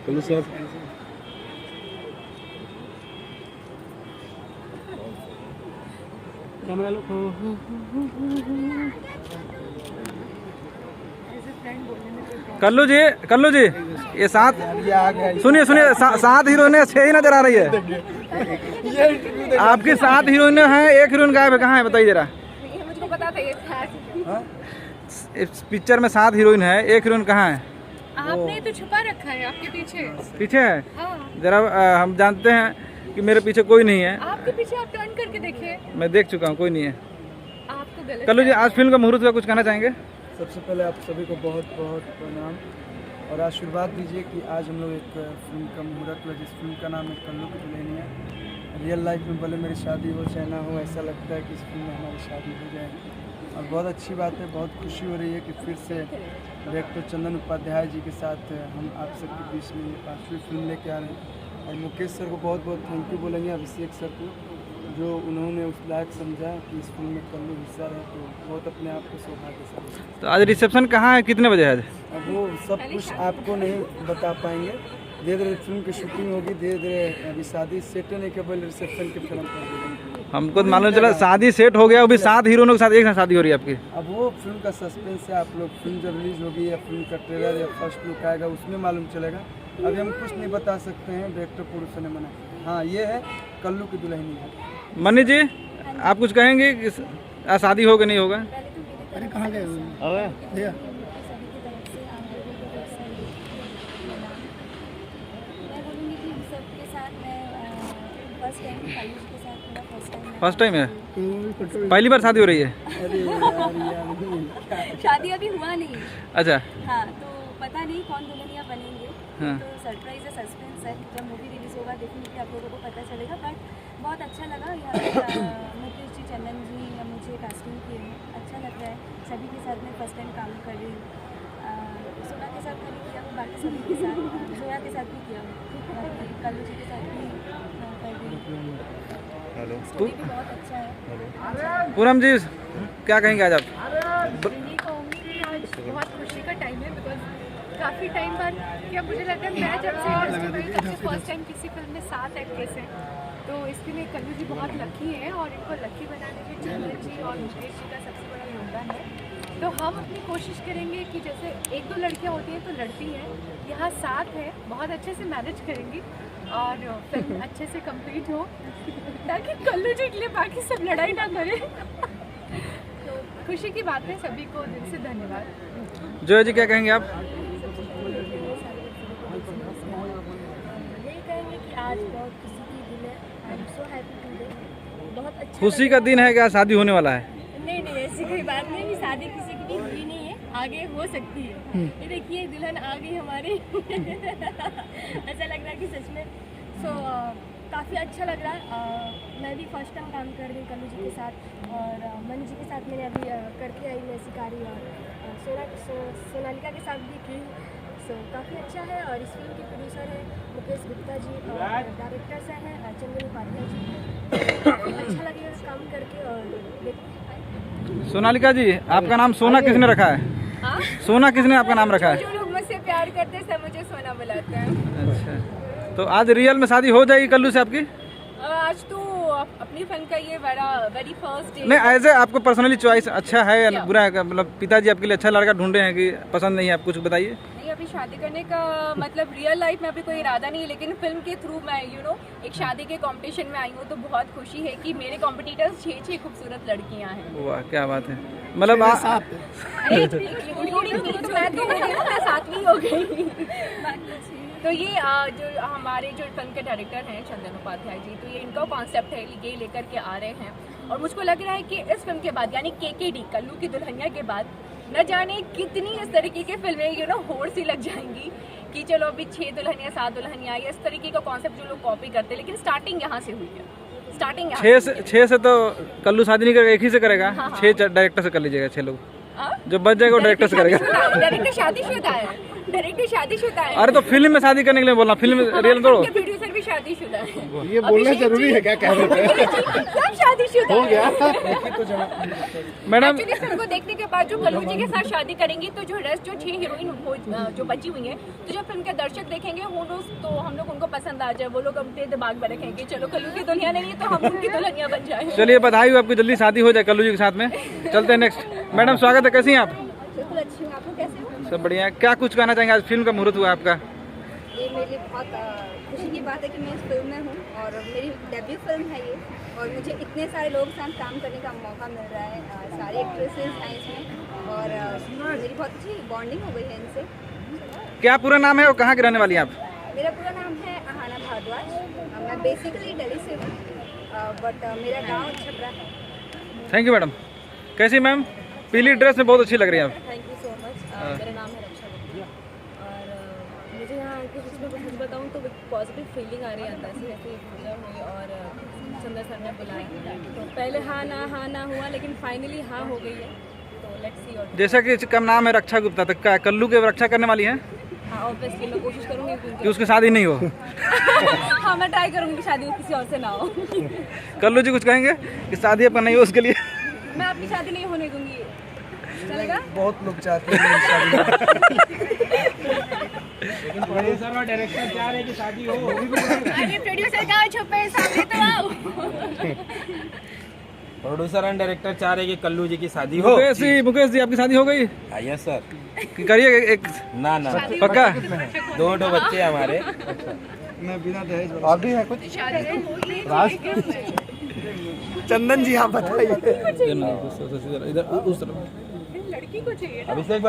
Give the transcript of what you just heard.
कल्लू साहब कैमरा लो। कल्लू जी ये सात सुनिए सात हीरोइनें 6 ही नजर आ रही है। आपकी 7 हीरोइनें हैं, एक हीरोइन गायब है, कहाँ है बताइए जरा। मुझको पता था ये इस पिक्चर में 7 हीरोइन है, एक हीरोइन कहाँ है? आपने तो छुपा रखा है, आपके पीछे है। हाँ। जरा हम जानते हैं कि मेरे पीछे कोई नहीं है। आपके पीछे आप टर्न करके देखिए। मैं देख चुका हूँ, कोई नहीं है। आपको गलत कल्लू जी आज फिल्म का मुहूर्त का कुछ कहना चाहेंगे? सबसे पहले आप सभी को बहुत बहुत प्रणाम और आशीर्वाद दीजिए कि आज हम लोग एक फिल्म का मुहूर्त हुआ जिस फिल्म का नाम है कल्लू की दुल्हनिया। रियल लाइफ में भले मेरी शादी हो चाहे ना हो, ऐसा लगता है कि इस फिल्म में हमारी शादी हो जाएगी और बहुत अच्छी बात है। बहुत खुशी हो रही है कि फिर से डायरेक्टर चंदन उपाध्याय जी के साथ हम आप सबके बीच में ये 5वीं फिल्म लेके आ रहे हैं और मुकेश सर को बहुत बहुत थैंक यू बोलेंगे, अभिषेक सर को, जो उन्होंने उस लायक समझा कि इस फिल्म में कल्लू हिस्सा रहे, तो बहुत अपने आप को सौभाग्यशाली। तो आज रिसेप्शन कहाँ है, कितने बजे है आज? अब वो सब कुछ आपको नहीं बता पाएंगे, धीरे धीरे फिल्म की शूटिंग होगी, धीरे धीरे अभी शादी सेट नहीं के पहले रिसेप्शन की फिल्म कर देंगे। हमको तो मालूम चला शादी सेट हो गया, अभी 7 हीरोइनों के साथ एक साथ शादी हो रही है आपकी। अब वो फिल्म का सस्पेंस है, आप लोग फिल्म जब रिलीज होगी या फिल्म का ट्रेलर या फर्स्ट लुक आएगा उसमें मालूम चलेगा। अभी हम कुछ नहीं बता सकते हैं, डायरेक्टर प्रोड्यूसर ने मना। हाँ ये है कल्लू की दुल्हनिया। मनी जी आप कुछ कहेंगे कि शादी होगा नहीं होगा? अरे कहाँ गए भैया? फर्स्ट टाइम है, पहली बार शादी हो रही है? अरे यार शादी अभी हुआ नहीं। अच्छा हाँ तो पता नहीं कौन दुल्हनिया बनेंगे। हाँ। तो सरप्राइज है, सस्पेंस है। जब मूवी रिलीज होगा डेफिनेटली आप लोगों को पता चलेगा। बट बहुत अच्छा लगा यहाँ पे मुकेश जी, चंदन जी मुझे कास्टिंग किए हैं, अच्छा लग रहा है। सभी के साथ मैं फर्स्ट टाइम काम कर रही हूँ। सोना के साथ मैंने किया हूँ, बाकी सभी के साथ, जोया के साथ भी किया हूँ, बाकी कल्लू जी के साथ भी कर रही हूँ। स्टोरी भी बहुत अच्छा है। पूनम जी क्या कहेंगे आज आप? ये कहूँगी कि आज बहुत खुशी का टाइम है, बिकॉज काफ़ी टाइम बाद क्या मुझे लगता है मैं जब से इंडस्ट्री में तब से फर्स्ट टाइम किसी फिल्म में 7 एक्ट्रेस हैं, तो इसके लिए कल्लू जी बहुत लकी हैं और इनको लकी बनाने में चंदन जी और मुकेश जी का सबसे बड़ा योगदान है। तो हम अपनी कोशिश करेंगे कि जैसे 1-2 लड़कियाँ होती हैं तो लड़ती हैं, यहाँ 7 है, बहुत अच्छे से मैनेज करेंगी और फिल्म अच्छे से कंप्लीट हो ताकि कल्लू जी के लिए बाकी सब लड़ाई ना करें। तो खुशी की बात है, सभी को दिल से धन्यवाद। जोया जी क्या कहेंगे आप? यही कहेंगे कि आज बहुत खुशी की दिन है। I am so happy today. बहुत अच्छा खुशी का दिन है क्या, शादी होने वाला है? नहीं ऐसी कोई बात नहीं, शादी किसी की भी हुई नहीं है, आगे हो सकती है। ये देखिए दुल्हन आ गई हमारी। ऐसा लग रहा है कि सच में काफ़ी अच्छा लग रहा है। मैं भी फर्स्ट टाइम काम कर रही हूँ कल्लू जी के साथ और मनी जी के साथ मैंने अभी करके आई मैं शिकारी और सोनालिका के साथ भी की। काफ़ी अच्छा है और इस फिल्म के प्रोड्यूसर हैं मुकेश गुप्ता जी और डायरेक्टर्स हैं चंदन उपाध्याय जी। काफ़ी अच्छा लगेगा काम करके। और सोनालिका जी आपका नाम सोना किसने रखा है? हाँ? सोना किसने आपका नाम रखा है? जो लोग मुझसे प्यार करते हैं सब मुझे सोना बुलाते हैं। अच्छा तो आज रियल में शादी हो जाएगी कल्लू से आपकी? आज तो अपनी फिल्म का ये वेरी फर्स्ट डे। नहीं ऐसे आपको पर्सनली चॉइस अच्छा है या बुरा है? मतलब पिताजी आपके लिए अच्छा लड़का ढूंढे हैं कि पसंद नहीं है? आप कुछ बताइए। नहीं अभी शादी करने का मतलब रियल लाइफ में अभी कोई इरादा नहीं है, लेकिन फिल्म के थ्रू मैं एक शादी के कंपटीशन में आई हूँ तो बहुत खुशी है कि मेरे कॉम्पिटिटर्स 6 खूबसूरत लड़कियाँ हैं। वाह क्या बात है। मतलब मैं सातवीं हो गई। तो ये जो हमारे जो फिल्म के डायरेक्टर हैं चंदन उपाध्याय जी, तो ये इनका कॉन्सेप्ट है, ये लेकर के आ रहे हैं और मुझको लग रहा है कि इस फिल्म के बाद यानी KKD कल्लू की दुल्हनिया के बाद न जाने कितनी इस तरीके की फिल्में होड़ सी लग जाएंगी कि चलो अभी 6 दुल्हनिया 7 दुल्हनिया या इस तरीके का कॉन्सेप्ट जो लोग कॉपी करते हैं, लेकिन स्टार्टिंग यहाँ से हुई है। स्टार्टिंग 6 से तो कल्लू शादी नहीं करेगा, एक ही से करेगा। 6 डायरेक्टर से कर लीजिएगा, 6 लोग जो बच जाएगा वो डायरेक्टर से करेगा। डायरेक्टर शादीशुदा है, डायरेक्टर शादीशुदा है। अरे तो फिल्म में शादी करने के लिए बोलना, फिल्म रियल तो प्रोड्यूसर भी शादीशुदा है। ये बोलना जरूरी है क्या? कह रहे थे सब शादीशुदा हो गया। तो जनाब मैडम एक्चुअली फिल्म को देखने के बार जो कल्लू जी के साथ शादी करेंगी तो जो रेस्ट जो 6 हीरोइन जो बची हुई हैं, तो जब फिल्म के दर्शक देखेंगे वो लोग, तो हम लोग उनको पसंद आ जाए, वो लोग अपने दिमाग में रखेंगे चलो कल्लू की दुल्हनिया नहीं है तो हम उनकी दुल्हनिया बन जाए। चलिए बधाई हो, आपकी जल्दी शादी हो जाए कल्लू जी के साथ में। चलते हैं नेक्स्ट। मैडम स्वागत है, कैसी हैं आप? बिल्कुल अच्छी हूँ, आप लोग कैसे हो? सब बढ़िया। क्या कुछ कहना चाहेंगे, आज फिल्म का मुहूर्त हुआ आपका? ये मेरे लिए बहुत खुशी की बात है कि मैं इस फिल्म में हूँ और मेरी डेब्यू फिल्म है ये, और मुझे इतने सारे लोगों के साथ काम करने का मौका मिल रहा है। सारी एक्ट्रेसेस हैं इसमें और मेरी बहुत अच्छी बॉन्डिंग हो गई है इनसे। क्या पूरा नाम है और कहाँ की रहने वाली हैं आप? मेरा पूरा नाम है आहाना भारद्वाज। मैं बेसिकली दिल्ली से हूँ, बट मेरा गांव छपरा है। Thank you madam. कैसी मैम? पीली ड्रेस में बहुत अच्छी लग रही हैं आप। Thank you so much. मेरा नाम है रक्षा गुप्ता और मुझे यहाँ आके कुछ बताऊँ तो पॉजिटिव फीलिंग आ रही है अंदर से, जैसे पूजा हुई और सुंदर सर ने बुलाया तो पहले हाँ ना हुआ, लेकिन फाइनली हाँ हो गई है, तो लेट्स सी। और जैसा कि इसका नाम है रक्षा गुप्ता, तो क्या कल्लू की रक्षा करने वाली हैं हाँ ऑब्वियसली मैं कोशिश करूँगी कि उसकी शादी नहीं हो? हाँ मैं ट्राई करूँगी कि शादी किसी और से ना हो। कल्लू जी कुछ कहेंगे कि शादी आपका नहीं हो उसके लिए? मैं अपनी शादी नहीं होने दूंगी, चलेगा? बहुत लोग चाहते हैं मेरी शादी। लेकिन प्रोड्यूसर और डायरेक्टर चाह रहे हैं कि शादी हो। अरे प्रोड्यूसर कहाँ छुपे, सामने तो आओ। प्रोड्यूसर एंड डायरेक्टर चाह रहे हैं कि कल्लू जी की शादी हो। मुकेश जी आपकी शादी हो गई? Yes sir. करिए एक ना पक्का? 2 बच्चे हमारे। मैं बिना दहेज वाला। और भी है कुछ? चंदन जी आप बताइए। इधर उस तरफ लड़की को चाहिए अभिषेक